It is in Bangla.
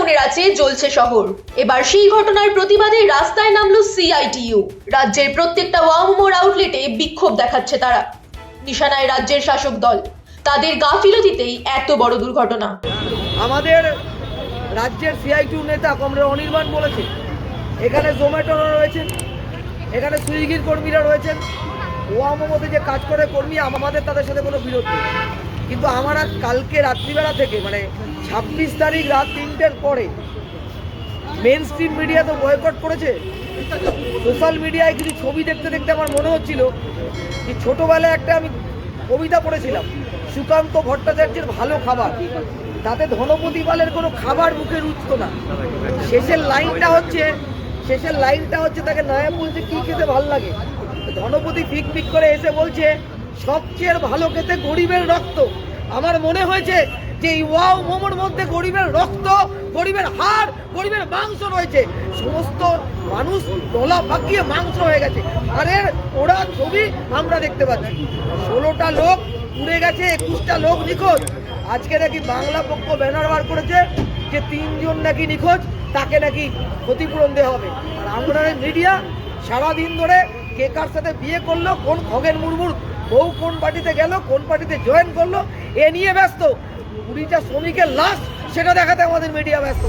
আগুনের আছে জ্বলছে শহর। এবার সেই ঘটনার প্রতিবাদে রাস্তায় নামলো সিআইটিইউ। রাজ্যের প্রত্যেকটা ওয়ামোর আউটলেটে বিক্ষোভ দেখাচ্ছে তারা। নিশানায় রাজ্যের শাসক দল, তাদের গাফিলতিতেই এত বড় দুর্ঘটনা। আমাদের রাজ্যের সিআইটিইউ নেতা কমরেড অনির্বাণ বলেছে, এখানে জোম্যাটোর রয়েছেন, এখানে সুইগির কর্মীরা রয়েছেন, ওয়ামো মধ্যে যে কাজ করে কর্মী, আমাদের তাদের সাথে কোনো বিরোধ নেই। কিন্তু আমরা কালকে রাত্রিবেলা থেকে মানে 26 তারিখ রাত 3টের পরে মেন স্ট্রিম মিডিয়া তো বয়কট করেছে। সোশ্যাল মিডিয়ায় কিছু ছবি দেখতে দেখতে আমার মনে হচ্ছিল যে ছোটোবেলায় একটা আমি কবিতা পড়েছিলাম, সুকান্ত ভট্টাচার্যের ভালো খাবার, তাতে ধনপতি পালের কোনো খাবার মুখে রুচত না। শেষের লাইনটা হচ্ছে তাকে নায়ক বলছে কি খেতে ভাল লাগে, ধনপতি ফিক ফিক করে এসে বলছে সবচেয়ে ভালো খেতে গরিবের রক্ত। আমার মনে হয়েছে যে এই ওয়াও মোমোর মধ্যে গরিবের রক্ত, গরিবের হাড়, গরিবের মাংস রয়েছে। সমস্ত মানুষ গলা পাকিয়ে মাংস হয়ে গেছে। আরে ওরা ছবি আমরা দেখতে পাচ্ছি, 16টা লোক পুড়ে গেছে, 21টা লোক নিখোঁজ। আজকে নাকি বাংলা পক্ষ ব্যানার বার করেছে যে 3 জন নাকি নিখোঁজ, তাকে নাকি ক্ষতিপূরণ দেওয়া হবে। আর আমরা মিডিয়া সারাদিন ধরে কে কার সাথে বিয়ে করলো, কোন খগেন মুর্মুর বউ কোন পার্টিতে গেল, কোন পার্টিতে জয়েন করলো, এ নিয়ে ব্যস্ত। 20টা শ্রমিকের লাশ সেটা দেখাতে আমাদের মিডিয়া ব্যস্ত।